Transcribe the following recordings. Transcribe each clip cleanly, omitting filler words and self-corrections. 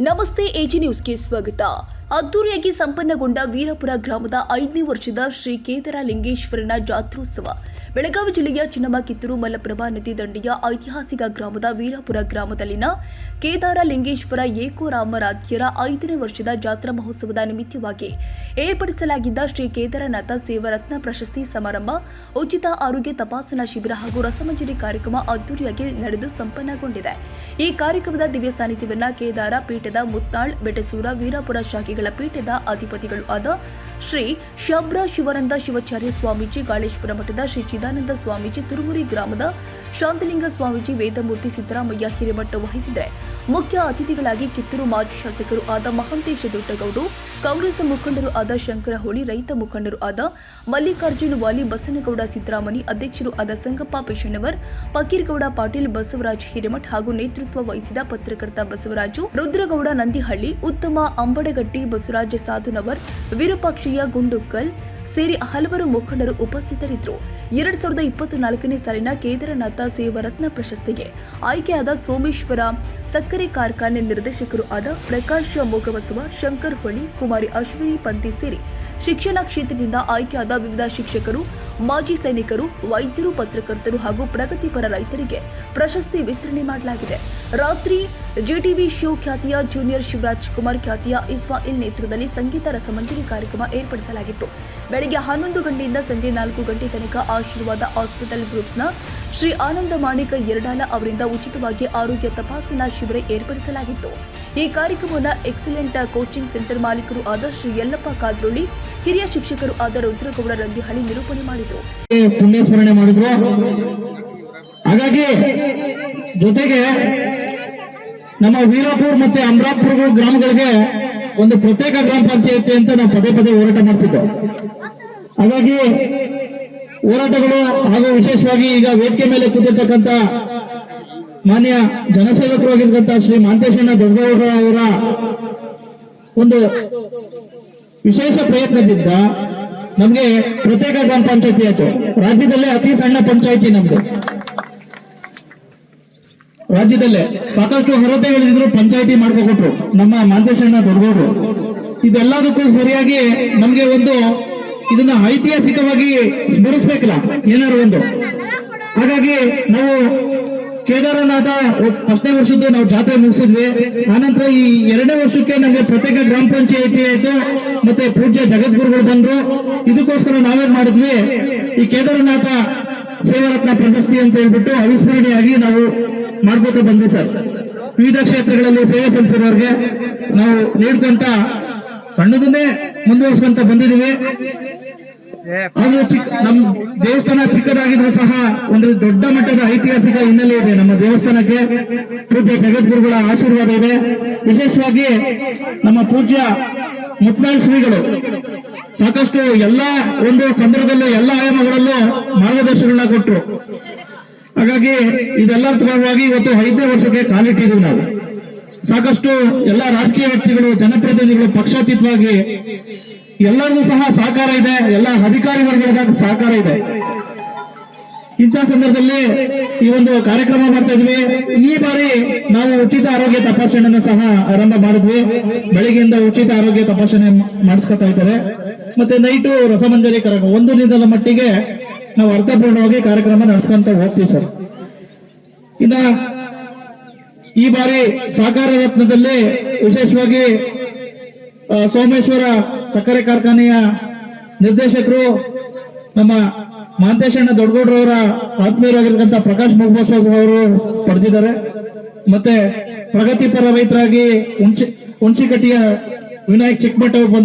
ನಮಸ್ತೆ ಎಜಿ ನ್ಯೂಸ್ಗೆ ಸ್ವಾಗತ. ಅದ್ದೂರಿಯಾಗಿ ಸಂಪನ್ನಗೊಂಡ ವೀರಪುರ ಗ್ರಾಮದ 5ನೇ ವರ್ಷದ ಶ್ರೀ ಕೇದಾರಲಿಂಗೇಶ್ವರನ ಜಾತ್ರೋತ್ಸವ. ಬೆಳಗಾವಿ ಜಿಲ್ಲೆಯ ಚಿನ್ನಮ್ಮ ಕಿತ್ತೂರು ಮಲಪ್ರಭಾ ನದಿ ದಂಡೆಯ ಐತಿಹಾಸಿಕ ಗ್ರಾಮದ ವೀರಪುರ ಗ್ರಾಮದಲ್ಲಿನ ಕೇದಾರಲಿಂಗೇಶ್ವರ ಏಕೋರಾಮರಾಧ್ಯರ 5ನೇ ವರ್ಷದ ಜಾತ್ರಾ ಮಹೋತ್ಸವದ ನಿಮಿತ್ತವಾಗಿ ಏರ್ಪಡಿಸಲಾಗಿದ್ದ ಶ್ರೀ ಕೇದಾರನಾಥ ಸೇವಾರತ್ನ ಪ್ರಶಸ್ತಿ ಸಮಾರಂಭ, ಉಚಿತ ಆರೋಗ್ಯ ತಪಾಸಣಾ ಶಿಬಿರ ಹಾಗೂ ರಸಮಂಜರಿ ಕಾರ್ಯಕ್ರಮ ಅದ್ದೂರಿಯಾಗಿ ನಡೆದು ಸಂಪನ್ನಗೊಂಡಿದೆ. ಈ ಕಾರ್ಯಕ್ರಮದ ದಿವ್ಯ ಸಾನ್ನಿಧ್ಯವನ್ನು ಕೇದಾರ ಪೀಠದ ಮುತ್ನಾಳ್, ಬೆಟಸೂರ, ವೀರಪುರ ಶಾಖೆಗಳ ಪೀಠದ ಅಧಿಪತಿಗಳು ಆದ ಶ್ರೀ ಶಬ್ರ ಶಿವಾನಂದ ಶಿವಾಚಾರ್ಯ ಸ್ವಾಮೀಜಿ, ಗಾಳೇಶ್ವರ ಮಠದ ಶ್ರೀ ಚಿದಾನಂದ ಸ್ವಾಮೀಜಿ, ತುರುಮುರಿ ಗ್ರಾಮದ ಶಾಂತಲಿಂಗ ಸ್ವಾಮೀಜಿ, ವೇದಮೂರ್ತಿ ಸಿದ್ದರಾಮಯ್ಯ ಹಿರೇಮಠ ವಹಿಸಿದರೆ ಮುಖ್ಯ ಅತಿಥಿಗಳಾಗಿ ಕಿತ್ತೂರು ಮಾಜಿ ಶಾಸಕರು ಆದ ಮಹಾಂತೇಶ ದೊಡ್ಡಗೌಡು, ಕಾಂಗ್ರೆಸ್ ಮುಖಂಡರು ಆದ ಶಂಕರ ಹೋಳಿ, ರೈತ ಮುಖಂಡರು ಆದ ಮಲ್ಲಿಕಾರ್ಜುನ ವಾಲಿ, ಬಸನಗೌಡ ಸಿದ್ದರಾಮನಿ, ಅಧ್ಯಕ್ಷರು ಆದ ಸಂಗಪ್ಪ ಪೇಶಣ್ಣವರ್, ಫಕೀರ್ಗೌಡ ಪಾಟೀಲ್, ಬಸವರಾಜ್ ಹಿರೇಮಠ್ ಹಾಗೂ ನೇತೃತ್ವ ವಹಿಸಿದ ಪತ್ರಕರ್ತ ಬಸವರಾಜು, ರುದ್ರಗೌಡ ನಂದಿಹಳ್ಳಿ, ಉತ್ತಮ ಅಂಬಡಗಟ್ಟಿ, ಬಸವರಾಜ ಸಾಧುನವರ್, ವಿರೂಪಾಕ್ಷಯ್ಯ ಗುಂಡುಕಲ್ ಸೇರಿ ಹಲವರು ಮುಖಂಡರು ಉಪಸ್ಥಿತರಿದ್ದರು. 2024ನೇ ಸಾಲಿನ ಕೇದಾರನಾಥ ಸೇವಾರತ್ನ ಪ್ರಶಸ್ತಿಗೆ ಆಯ್ಕೆಯಾದ ಸೋಮೇಶ್ವರ ಸಕ್ಕರೆ ಕಾರ್ಖಾನೆ ನಿರ್ದೇಶಕರು ಆದ ಪ್ರಕಾಶ್ ಮೊಗಬಸವ, ಶಂಕರ್ ಹೊಳಿ, ಕುಮಾರಿ ಅಶ್ವಿನಿ ಪಂತಿ ಸೇರಿ ಶಿಕ್ಷಣ ಕ್ಷೇತ್ರದಿಂದ ಆಯ್ಕೆಯಾದ ವಿವಿಧ ಶಿಕ್ಷಕರು, ಮಾಜಿ ಸೈನಿಕರು, ವೈದ್ಯರು, ಪತ್ರಕರ್ತರು ಹಾಗೂ ಪ್ರಗತಿಪರ ರೈತರಿಗೆ ಪ್ರಶಸ್ತಿ ವಿತರಣೆ ಮಾಡಲಾಗಿದೆ. ರಾತ್ರಿ ಜಿಟಿವಿ ಶೋ ಖ್ಯಾತಿಯ ಜೂನಿಯರ್ ಶಿವರಾಜ್ ಕುಮಾರ್, ಖ್ಯಾತಿಯ ಇಸ್ಮಾಯಿಲ್ ನೇತೃತ್ವದಲ್ಲಿ ಸಂಗೀತ ರಸಮಂಜರಿ ಕಾರ್ಯಕ್ರಮ ಏರ್ಪಡಿಸಲಾಗಿತ್ತು. ಬೆಳಗ್ಗೆ 11 ಗಂಟೆಯಿಂದ ಸಂಜೆ 4 ಗಂಟೆ ತನಕ ಆಶೀರ್ವಾದ ಹಾಸ್ಪಿಟಲ್ ಗ್ರೂಪ್ಸ್ನ ಶ್ರೀ ಆನಂದ ಮಾಣಿಕ ಎರಡಾಲ ಅವರಿಂದ ಉಚಿತವಾಗಿ ಆರೋಗ್ಯ ತಪಾಸಣಾ ಶಿಬಿರ ಏರ್ಪಡಿಸಲಾಗಿತ್ತು. ಈ ಕಾರ್ಯಕ್ರಮವನ್ನು ಎಕ್ಸಲೆಂಟ್ ಕೋಚಿಂಗ್ ಸೆಂಟರ್ ಮಾಲೀಕರು ಆದ ಶ್ರೀ ಯಲ್ಲಪ್ಪ ಕಾದ್ರೋಳಿ, ಹಿರಿಯ ಶಿಕ್ಷಕರು ಆದ ರುದ್ರಗೌಡ ರಂದಿಹಳ್ಳಿ ನಿರೂಪಣೆ ಮಾಡಿದರು. ಪುಣ್ಯಸ್ಮರಣೆ ಮಾಡಿದ್ರು. ಹಾಗಾಗಿ ಜೊತೆಗೆ ನಮ್ಮ ವೀರಪುರ ಮತ್ತೆ ಅಮರಾಪುರ ಗ್ರಾಮಗಳಿಗೆ ಒಂದು ಪ್ರತ್ಯೇಕ ಗ್ರಾಮ ಪಂಚಾಯತಿ ಅಂತ ನಾವು ಪದೇ ಪದೇ ಹೋರಾಟ ಮಾಡ್ತಿದ್ದೋ. ಹಾಗಾಗಿ ಹೋರಾಟಗಳು ಹಾಗೂ ವಿಶೇಷವಾಗಿ ಈಗ ವೇದಿಕೆ ಮೇಲೆ ಕೂತಿರ್ತಕ್ಕಂಥ ಮಾನ್ಯ ಜನಸೇವಕರು ಆಗಿರ್ತಕ್ಕಂಥ ಶ್ರೀ ಮಹಾಂತೇಶಣ್ಣ ದೊಡ್ಡಗೌಡ ಅವರ ಒಂದು ವಿಶೇಷ ಪ್ರಯತ್ನದಿಂದ ನಮ್ಗೆ ಪ್ರತ್ಯೇಕ ಗ್ರಾಮ ಪಂಚಾಯತಿ ಆಯ್ತು. ರಾಜ್ಯದಲ್ಲೇ ಅತಿ ಸಣ್ಣ ಪಂಚಾಯತಿ ನಮ್ದು. ರಾಜ್ಯದಲ್ಲೇ ಸಾಕಷ್ಟು ಹೊರತೆಗಳಿದ್ರು ಪಂಚಾಯತಿ ಮಾಡ್ಕೊಟ್ರು ನಮ್ಮ ಮಹಾಂತೇಶಣ್ಣ ದೊಡ್ಡಗೌಡರು. ಇದೆಲ್ಲದಕ್ಕೂ ಸರಿಯಾಗಿ ನಮ್ಗೆ ಒಂದು ಇದನ್ನ ಐತಿಹಾಸಿಕವಾಗಿ ಸ್ಮರಿಸ್ಬೇಕಲ್ಲ ಏನಾರು ಒಂದು. ಹಾಗಾಗಿ ನಾವು ಕೇದಾರನಾಥ 1ನೇ ವರ್ಷದ್ದು ನಾವು ಜಾತ್ರೆ ಮುಗಿಸಿದ್ವಿ. ಆನಂತರ ಈ 2ನೇ ವರ್ಷಕ್ಕೆ ನಮಗೆ ಪ್ರತ್ಯೇಕ ಗ್ರಾಮ ಪಂಚಾಯತಿ ಆಯ್ತು, ಮತ್ತೆ ಪೂಜ್ಯ ಜಗದ್ಗುರುಗಳು ಬಂದ್ರು. ಇದಕ್ಕೋಸ್ಕರ ನಾವೇನ್ ಮಾಡಿದ್ವಿ, ಈ ಕೇದಾರನಾಥ ಸೇವಾರತ್ನ ಪ್ರಶಸ್ತಿ ಅಂತ ಹೇಳ್ಬಿಟ್ಟು ಅವಿಸ್ಮರಣೀಯಾಗಿ ನಾವು ಮಾಡ್ಕೋತ ಬಂದ್ವಿ ಸರ್. ವಿವಿಧ ಕ್ಷೇತ್ರಗಳಲ್ಲಿ ಸೇವೆ ಸಲ್ಲಿಸಿರೋರ್ಗೆ ನಾವು ನೀಡ್ಕೊಂತ ಸಣ್ಣದನ್ನೇ ಮುಂದುವರಿಸ್ಕೊಂತ ಬಂದಿದ್ದೀವಿ. ಆದ್ರೂ ನಮ್ ದೇವಸ್ಥಾನ ಚಿಕ್ಕದಾಗಿದ್ರು ಸಹ ಒಂದು ದೊಡ್ಡ ಮಟ್ಟದ ಐತಿಹಾಸಿಕ ಹಿನ್ನೆಲೆ ಇದೆ ನಮ್ಮ ದೇವಸ್ಥಾನಕ್ಕೆ. ಪೂಜ್ಯ ಜಗದ್ಗುರುಗಳ ಆಶೀರ್ವಾದ ಇದೆ. ವಿಶೇಷವಾಗಿ ನಮ್ಮ ಪೂಜ್ಯ ಮುತ್ನಾಳ್ ಶ್ರೀಗಳು ಸಾಕಷ್ಟು ಎಲ್ಲ ಒಂದು ಸಂದರ್ಭದಲ್ಲೂ ಎಲ್ಲ ಆಯಾಮಗಳಲ್ಲೂ ಮಾರ್ಗದರ್ಶನಗಳನ್ನ ಕೊಟ್ಟರು. ಹಾಗಾಗಿ ಇದೆಲ್ಲರ ಭಾಗವಾಗಿ ಇವತ್ತು 5ನೇ ವರ್ಷಕ್ಕೆ ಕಾಲಿಟ್ಟಿದ್ದೀವಿ ನಾವು. ಸಾಕಷ್ಟು ಎಲ್ಲ ರಾಜಕೀಯ ವ್ಯಕ್ತಿಗಳು, ಜನಪ್ರತಿನಿಧಿಗಳು ಪಕ್ಷಾತೀತವಾಗಿ ಎಲ್ಲರಿಗೂ ಸಹ ಸಹಕಾರ ಇದೆ, ಎಲ್ಲ ಅಧಿಕಾರಿ ವರ್ಗದ ಸಹಕಾರ ಇದೆ. ಇಂಥ ಸಂದರ್ಭದಲ್ಲಿ ಈ ಒಂದು ಕಾರ್ಯಕ್ರಮ ಮಾಡ್ತಾ ಇದ್ವಿ. ಈ ಬಾರಿ ನಾವು ಉಚಿತ ಆರೋಗ್ಯ ತಪಾಸಣೆಯನ್ನು ಸಹ ಆರಂಭ ಮಾಡಿದ್ವಿ. ಬೆಳಗ್ಗೆಯಿಂದ ಉಚಿತ ಆರೋಗ್ಯ ತಪಾಸಣೆ ಮಾಡಿಸ್ಕೊತಾ ಇದ್ದಾರೆ. ಮತ್ತೆ ನೈಟು ರಸಮಂಜರಿ ಕಾರ್ಯಕ್ರಮ 1 ದಿನದ ಮಟ್ಟಿಗೆ ನಾವು ಅರ್ಥಪೂರ್ಣವಾಗಿ ಕಾರ್ಯಕ್ರಮ ನಡೆಸ್ಕೊಂತ ಹೋಗ್ತೀವಿ ಸರ್. ಇನ್ನ ಈ ಬಾರಿ ಸಹಕಾರ ರತ್ನದಲ್ಲಿ ವಿಶೇಷವಾಗಿ ಸೋಮೇಶ್ವರ ಸಕ್ಕರೆ ಕಾರ್ಖಾನೆಯ ನಿರ್ದೇಶಕರು ನಮ್ಮ ಮಹಾಂತೇಶಣ್ಣ ದೊಡ್ಡಗೌಡರವರ ಆತ್ಮೀಯರಾಗಿರ್ತಕ್ಕಂಥ ಪ್ರಕಾಶ್ ಮೊಗಬಸವ ಅವರು ಪಡೆದಿದ್ದಾರೆ. ಮತ್ತೆ ಪ್ರಗತಿಪರ ರೈತರಾಗಿ ಹುಣಸಿಕಟ್ಟಿಯ ವಿನಾಯಕ್ ಚಿಕ್ಕಮಠ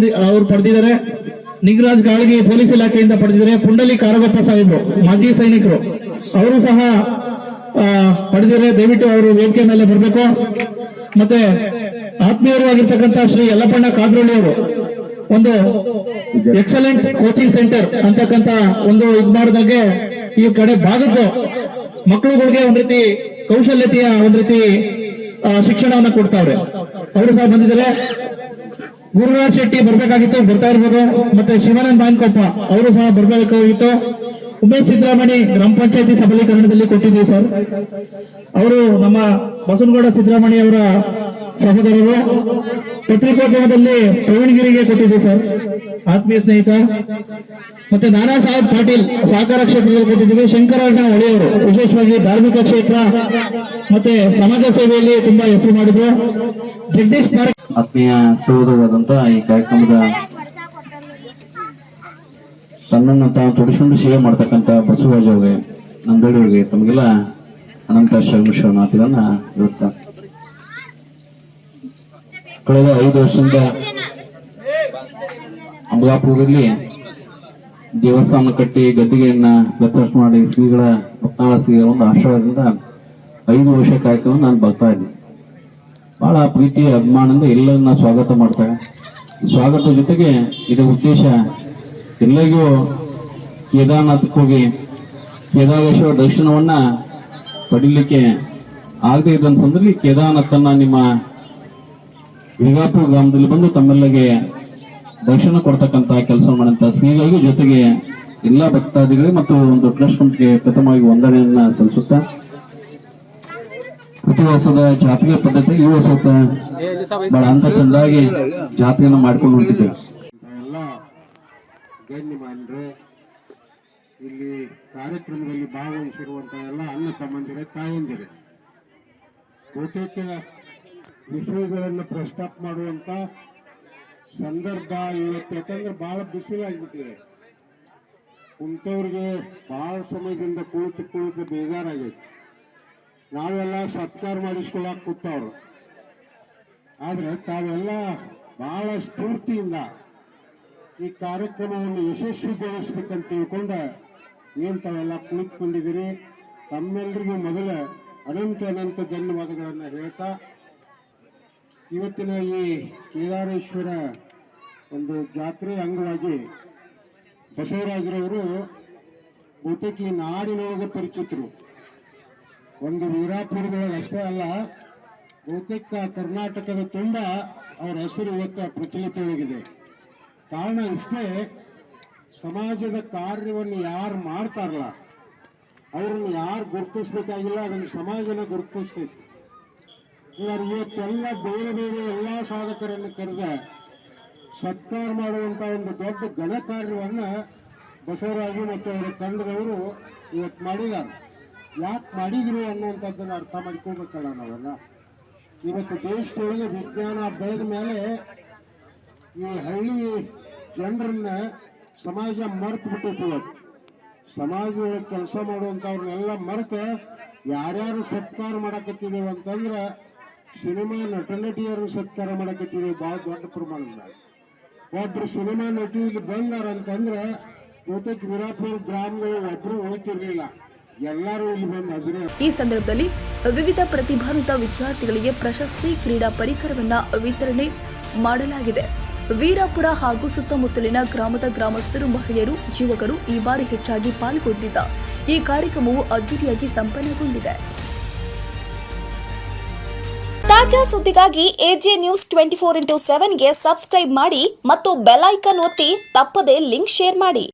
ಅವರು ಪಡೆದಿದ್ದಾರೆ. ನಿಂಗರಾಜ್ ಗಾಳಿಗೆ ಪೊಲೀಸ್ ಇಲಾಖೆಯಿಂದ ಪಡೆದಿದ್ದಾರೆ. ಪುಂಡಲಿ ಕಾರಗೊಪ್ಪ ಸಾಹೇಬರು ಮಾಜಿ ಸೈನಿಕರು ಅವರು ಸಹ ಪಡೆದಿದ್ದಾರೆ. ದಯವಿಟ್ಟು ಅವರು ವೇದಿಕೆ ಮೇಲೆ ಬರಬೇಕು. ಮತ್ತೆ ಆತ್ಮೀಯರು ಆಗಿರ್ತಕ್ಕಂಥ ಶ್ರೀ ಯಲ್ಲಪ್ಪಣ್ಣ ಕಾದ್ರೋಳಿ ಅವರು ಒಂದು ಎಕ್ಸಲೆಂಟ್ ಕೋಚಿಂಗ್ ಸೆಂಟರ್ ಅಂತಕ್ಕಂಥ ಒಂದು ಇದು ಮಾಡಿದಾಗೆ ಈ ಕಡೆ ಭಾಗದ ಮಕ್ಕಳುಗಳಿಗೆ ಒಂದ್ ರೀತಿ ಕೌಶಲ್ಯತೆಯ ಒಂದ್ ರೀತಿ ಶಿಕ್ಷಣವನ್ನ ಕೊಡ್ತಾವ್ರೆ. ಅವರು ಸಹ ಬಂದಿದ್ದಾರೆ. ಗುರುರಾಜ್ ಶೆಟ್ಟಿ ಬರ್ಬೇಕಾಗಿತ್ತು, ಬರ್ತಾ ಇರ್ಬೋದು. ಮತ್ತೆ ಶಿವಾನಂದ ಬಾನ್ಕೊಪ್ಪ ಅವರು ಸಹ ಬರ್ಬೇಕಾಗಿತ್ತು. ಉಮೇಶ್ ಸಿದ್ದರಾಮಣಿ ಗ್ರಾಮ ಪಂಚಾಯತಿ ಸಬಲೀಕರಣದಲ್ಲಿ ಕೊಟ್ಟಿದ್ದೀವಿ ಸರ್. ಅವರು ನಮ್ಮ ಬಸವನಗೌಡ ಸಿದ್ದರಾಮಣಿ ಅವರ ಸಹೋದರರು. ಪತ್ರಿಕೋದ್ಯಮದಲ್ಲಿ ಪ್ರವೀಣ್ಗಿರಿಗೆ ಕೊಟ್ಟಿದ್ದೆ ಸರ್, ಆತ್ಮೀಯ ಸ್ನೇಹಿತ. ಮತ್ತೆ ನಾನಾ ಸಾಹೇಬ್ ಪಾಟೀಲ್ ಸಹಕಾರ ಕ್ಷೇತ್ರದಲ್ಲಿ ಕೊಟ್ಟಿದ್ದೀವಿ. ಶಂಕರಣ್ಣ ಹೊಳೆಯವರು ವಿಶೇಷವಾಗಿ ಧಾರ್ಮಿಕ ಕ್ಷೇತ್ರ ಮತ್ತೆ ಸಮಾಜ ಸೇವೆಯಲ್ಲಿ ತುಂಬಾ ಹೆಸರು ಮಾಡಿದ್ರು. ಜಗದೀಶ್ ಪಾರ್ಕ್. ಆತ್ಮೀಯ ಸಹೋದರರಾದಂತ ಈ ಕಾರ್ಯಕ್ರಮದ ತನ್ನನ್ನು ತಾವು ತೊಡಿಸಿಕೊಂಡು ಸೇವೆ ಮಾಡ್ತಕ್ಕಂಥ ಬಸವರಾಜ್ ಅವ್ರಿಗೆ, ನಂದಳಿಯವರಿಗೆ ತಮಗೆಲ್ಲ ಅನಂತ ಶರಣಾರ್ಥಿಗಳನ್ನ ಇರುತ್ತ. ಕಳೆದ 5 ವರ್ಷದಿಂದ ಅಂಬಲಾಪುರದಲ್ಲಿ ದೇವಸ್ಥಾನ ಕಟ್ಟಿ ಗದ್ದಿಗೆಯನ್ನ ವ್ಯತ್ಯಾಸ ಮಾಡಿ ಶ್ರೀಗಳ ಮುತ್ನಾಳ ಶ್ರೀಗಳ ಒಂದು ಆಶೀರ್ವಾದದಿಂದ 5 ವರ್ಷ ಕಾರ್ಯಕ್ರಮ ನಾನು ಬರ್ತಾ ಇದ್ದೀನಿ. ಬಹಳ ಪ್ರೀತಿ ಅಭಿಮಾನದಿಂದ ಎಲ್ಲರನ್ನ ಸ್ವಾಗತ ಮಾಡ್ತಾರೆ. ಸ್ವಾಗತ ಜೊತೆಗೆ ಇದರ ಉದ್ದೇಶ ಎಲ್ಲರಿಗೂ ಕೇದಾರನಾಥಕ್ಕೆ ಹೋಗಿ ಕೇದಾರೇಶ್ವರ ದರ್ಶನವನ್ನ ಪಡೀಲಿಕ್ಕೆ ಆಗದೆ ಇದ್ದಂತ ಸಂದರ್ಭದಲ್ಲಿ ಕೇದಾರನಾಥನ್ನ ನಿಮ್ಮ ವಿಗಾಪುರ ಗ್ರಾಮದಲ್ಲಿ ಬಂದು ತಮ್ಮೆಲ್ಲಗೆ ದರ್ಶನ ಕೊಡ್ತಕ್ಕಂತ ಕೆಲಸ ಮಾಡಂತ ಶ್ರೀಗಳಿಗೂ ಜೊತೆಗೆ ಎಲ್ಲಾ ಭಕ್ತಾದಿಗಳಿಗೆ ಮತ್ತು ಒಂದು ಟ್ರಸ್ಟ್ ಕಮಿಟಿಗೆ ಪ್ರಥಮವಾಗಿ ವಂದನೆಯನ್ನ ಸಲ್ಲಿಸುತ್ತಾ, ಪ್ರತಿ ವರ್ಷದ ಜಾತ್ರೆ ಪದ್ಧತಿ ಈ ವರ್ಷ ಬಹಳ ಅಂತ ಚಂದಾಗಿ ಜಾತ್ರೆಯನ್ನು ಮಾಡ್ಕೊಂಡು ಹೊಂಟಿದ್ದೇವೆ. ಎಲ್ಲ ಗಣ್ಯಮಾನ್ಯರೇ, ಇಲ್ಲಿ ಕಾರ್ಯಕ್ರಮದಲ್ಲಿ ಭಾಗವಹಿಸಿರುವಂತಹ ಎಲ್ಲ ಅಣ್ಣ ತಮ್ಮಂದಿರೇ, ತಾಯಂದಿರೇ, ಬಹುತೇಕ ವಿಷಯಗಳನ್ನು ಪ್ರಸ್ತಾಪ ಮಾಡುವಂತ ಸಂದರ್ಭ ಇವತ್ತು. ಯಾಕಂದ್ರೆ ಬಹಳ ಬಿಸಿಲಾಗ್ಬಿಟ್ಟಿದೆ. ಕುಂತವ್ರಿಗೆ ಬಹಳ ಸಮಯದಿಂದ ಕುಳಿತು ಬೇಜಾರಾಗೈತಿ. ನಾವೆಲ್ಲ ಸತ್ಕಾರ ಮಾಡಿಸ್ಕೊಳಕ್ ಕೂತವ್ರು, ಆದ್ರೆ ತಾವೆಲ್ಲ ಬಹಳ ಸ್ಫೂರ್ತಿಯಿಂದ ಈ ಕಾರ್ಯಕ್ರಮವನ್ನು ಯಶಸ್ವಿಗೊಳಿಸ್ಬೇಕಂತ ತಿಳ್ಕೊಂಡ ಏನ್ ತಾವೆಲ್ಲ ಕುಳಿತುಕೊಂಡಿದ್ದೀರಿ. ತಮ್ಮೆಲ್ಲರಿಗೂ ಮೊದಲ ಅನಂತ ಧನ್ಯವಾದಗಳನ್ನ ಹೇಳ್ತಾ, ಇವತ್ತಿನ ಈ ಕೇದಾರೇಶ್ವರ ಒಂದು ಜಾತ್ರೆ ಅಂಗವಾಗಿ ಬಸವರಾಜರವರು ಬಹುತೇಕ ಈ ನಾಡಿನೊಳಗೆ ಪರಿಚಿತರು. ಒಂದು ವೀರಾಪುರದೊಳಗೆ ಅಷ್ಟೇ ಅಲ್ಲ, ಬಹುತೇಕ ಕರ್ನಾಟಕದ ತುಂಬ ಅವರ ಹೆಸರು ಇವತ್ತು ಪ್ರಚಲಿತವಾಗಿದೆ. ಕಾರಣ ಇಷ್ಟೇ, ಸಮಾಜದ ಕಾರ್ಯವನ್ನು ಯಾರು ಮಾಡ್ತಾರಲ್ಲ ಅವ್ರನ್ನ ಯಾರು ಗುರುತಿಸ್ಬೇಕಾಗಿಲ್ಲ, ಅದನ್ನು ಸಮಾಜನ ಗುರುತಿಸ್ತೈತಿ. ಇವತ್ತೆಲ್ಲ ಬೇರೆ ಬೇರೆ ಎಲ್ಲ ಸಾಧಕರನ್ನು ಕರೆದ ಸತ್ಕಾರ ಮಾಡುವಂತ ಒಂದು ದೊಡ್ಡ ಘನ ಕಾರ್ಯವನ್ನ ಬಸವರಾಜು ಮತ್ತು ಅವರ ತಂಡದವರು ಇವತ್ತು ಮಾಡಿದ್ದಾರೆ. ಯಾಕೆ ಮಾಡಿದ್ರು ಅನ್ನುವಂಥದ್ದನ್ನು ಅರ್ಥ ಮಾಡ್ಕೋಬೇಕಲ್ಲ ನಾವೆಲ್ಲ. ಇವತ್ತು ದೇಶದೊಳಗೆ ವಿಜ್ಞಾನ ಬೆಳೆದ ಮೇಲೆ ಈ ಹಳ್ಳಿ ಜನರನ್ನ ಸಮಾಜ ಮರೆತು ಬಿಟ್ಟೈತಿ. ಇವತ್ತು ಸಮಾಜದೊಳಗೆ ಕೆಲಸ ಮಾಡುವಂಥವ್ರನ್ನೆಲ್ಲ ಮರೆತು ಯಾರ್ಯಾರು ಸತ್ಕಾರ ಮಾಡಕತ್ತಿದ್ದೇವೆ ಅಂತಂದ್ರೆ ಸಿನಿಮಾ ನಟಿಯರು ಸತ್ಕಾರ ಮಾಡಕತ್ತಿದ್ದೇವೆ ಬಹಳ ದೊಡ್ಡ ಪ್ರಮಾಣದಲ್ಲಿ. ಒಬ್ರು ಸಿನಿಮಾ ನಟಿ ಇಲ್ಲಿ ಬಂದಾರ ಅಂತಂದ್ರೆ ಬಹುತೇಕ ವೀರಾಪುರ ಗ್ರಾಮಗಳು ಒಬ್ರು ಉಳಿತಿರ್ಲಿಲ್ಲ, ಎಲ್ಲರೂ ಇಲ್ಲಿ ಬಂದು ಹಾಜರಿ. ಈ ಸಂದರ್ಭದಲ್ಲಿ ವಿವಿಧ ಪ್ರತಿಭಾನ್ವಿತ ವಿದ್ಯಾರ್ಥಿಗಳಿಗೆ ಪ್ರಶಸ್ತಿ, ಕ್ರೀಡಾ ಪರಿಕರವನ್ನ ವಿತರಣೆ ಮಾಡಲಾಗಿದೆ. ವೀರಾಪುರ ಹಾಗೂ ಸುತ್ತಮುತ್ತಲಿನ ಗ್ರಾಮದ ಗ್ರಾಮಸ್ಥರು, ಮಹಿಳೆಯರು, ಯುವಕರು ಈ ಬಾರಿ ಹೆಚ್ಚಾಗಿ ಪಾಲ್ಗೊಂಡಿದ್ದ ಈ ಕಾರ್ಯಕ್ರಮವು ಅದ್ದೂರಿಯಾಗಿ ಸಂಪನ್ನಗೊಂಡಿದೆ. ತಾಜಾ ಸುದ್ದಿಗಾಗಿ ಎಜೆ ನ್ಯೂಸ್ 24x7ಗೆ ಸಬ್ಸ್ಕ್ರೈಬ್ ಮಾಡಿ ಮತ್ತು ಬೆಲ್ ಐಕಾನ್ ಒತ್ತಿ ತಪ್ಪದೇ ಲಿಂಕ್ ಶೇರ್ ಮಾಡಿ.